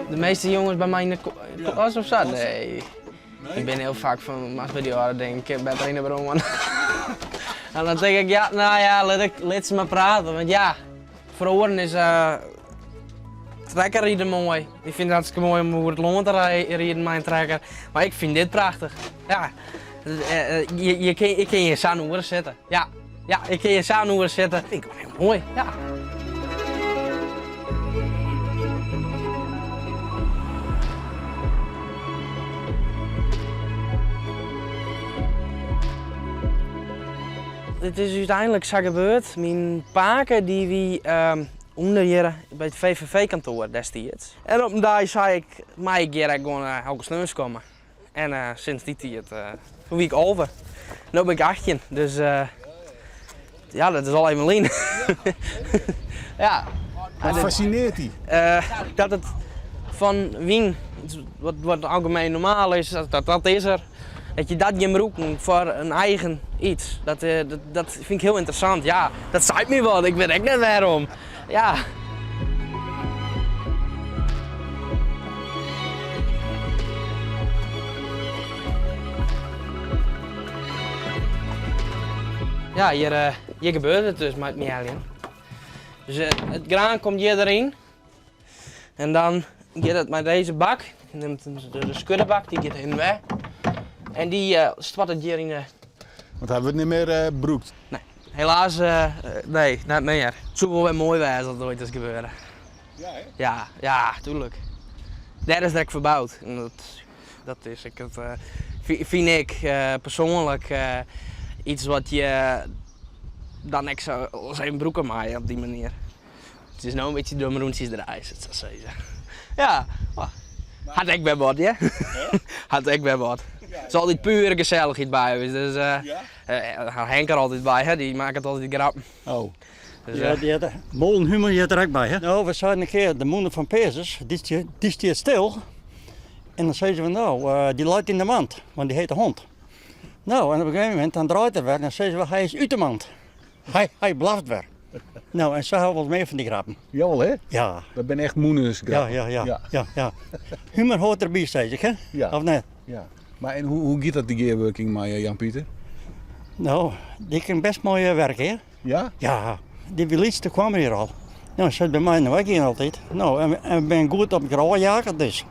De meeste jongens bij mij in de klas of zo? Nee. Ik ben heel vaak van, als bij die jaren denk ik, ben er waarom. En dan denk ik, ja, nou ja, laat ze maar praten. Want ja, vrouwen is trekkerrijden mooi. Ik vind het hartstikke mooi om over het Loon te rijden met een trekker. Maar ik vind dit prachtig. Ja, ik kan je samen zitten. Ja, ik kan je samen zitten. Dat vind ik wel heel mooi. Ja. Het is uiteindelijk zo gebeurd. Mijn paken die wie onder hier bij het VVV-kantoor destijds. En op een dag zei ik, maar ik hier gewoon elke sneus komen. En sinds die tijd voor wie ik over. Nu ben ik 18, dus ja, dat is al even lien. Ja. Wat fascineert die? Dat het van wien, wat algemeen normaal is, dat is er. Dat je dat je roepen voor een eigen iets. Dat vind ik heel interessant. Ja, dat zei me wat. Ik weet echt net waarom. Ja. Ja, hier gebeurt het dus met mij alleen. Dus het graan komt hier erin. En dan gaat het met deze bak. Je neemt de skuddebak, die gaat in weg. En die stort het hier in de... Want hij wordt niet meer broekt. Nee, helaas nee, niet meer. Het zou wel weer mooi zijn als dat ooit is gebeuren. Ja, hè? Ja, tuurlijk. Daar is direct verbouwd. En dat is, vind ik persoonlijk iets wat je dan echt zo als een broeken maaien op die manier. Het is nou een beetje dommeroentjes eruit, dat zou zeggen. Ja, had ik weer wat, ja? Had ik weer wat. Er is altijd pure gezelligheid bij. Dus Henk er altijd bij, hè? Die maakt het altijd grap. Oh. Dus, ja, die had molenhumor hier er ook bij. Hè? Nou, we zeiden een keer, de moeder van Peerses, die staat stil. En dan zeiden ze van, nou, die luidt in de mand, want die heet de hond. Nou, en op een gegeven moment, dan draait het weer, dan zeiden ze, hij is uit de mand. Hij blaft weer. Nou, en zo hebben we wel meer van die grappen. Jawel, hè? Ja. Dat ben echt moeders Ja. Humor hoort erbij, zei ik, hè? Ja. Of net? Ja. Maar en hoe gaat dat, die gearworking, maar Jan-Pieter? Nou, die kan best mooi werken, hè? Ja? Ja, die Wilitste kwam hier al. Nou, zit bij mij in de weg hier altijd. Nou, en ik ben goed op graaijager, dus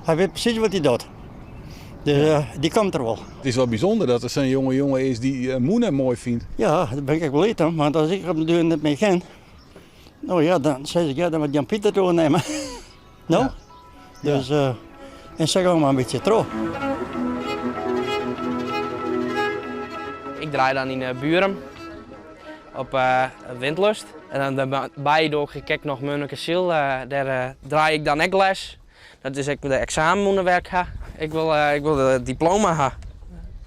hij weet precies wat hij doet. Dus die komt er wel. Het is wel bijzonder dat er zo'n jonge jongen is die Moenen mooi vindt. Ja, dat ben ik wel eten, want als ik op de deur niet mee ken, nou ja, dan zeg ik, ja, dan moet Jan-Pieter doornemen. Nou, Ja. dus, en zeg ook maar een beetje trouw. Ik draai dan in Buren op Windlust. En dan daarbij doe ik nog Munnekeziel. Daar draai ik dan ook les. Dat is ik de examenwerk ha. Ik wil de diploma ha.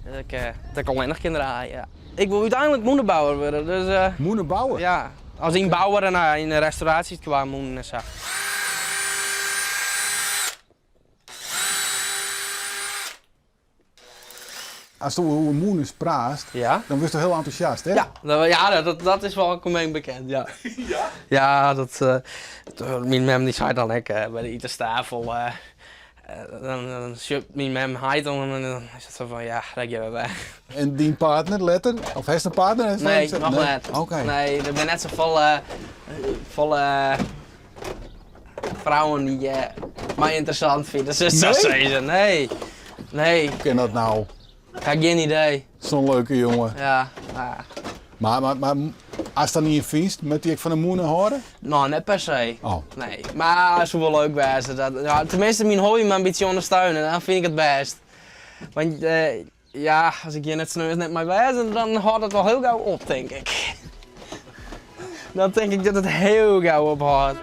Dat ik alleen nog kinderen ha, ja. Ik wil uiteindelijk moederbouwer worden. Dus, Moenen bouwen? ja, als een bouwer en in de restauratie qua moeder en zo. Als je hoe Moenens praat, Ja? dan word je heel enthousiast, hè? Ja, dat is wel algemeen bekend, ja. Ja? Ja, mijn mem die zei dan bij de etenstafel, dan schuift mijn mem heid om en dan is het zo van, ja, daar gaan we bij. En die partner, letter? Of heeft een partner? Nee, nog net. Oké. Nee, er zijn net zo volle vrouwen die mij interessant vinden, dus zo zeggen. Nee, Hoe kan dat nou? ik heb geen idee. Zo'n leuke jongen. Ja, Maar als dat niet in vindt, moet hij ook van de Moenen horen? nou, niet per se. Oh. Nee, maar het zou wel leuk wezen. Ja, tenminste, mijn hobby me een beetje ondersteunen, dan vind ik het best. Want ja, als ik hier net snel net mee wezen, dan houdt het wel heel gauw op, denk ik. Dan denk ik dat het heel gauw ophoudt.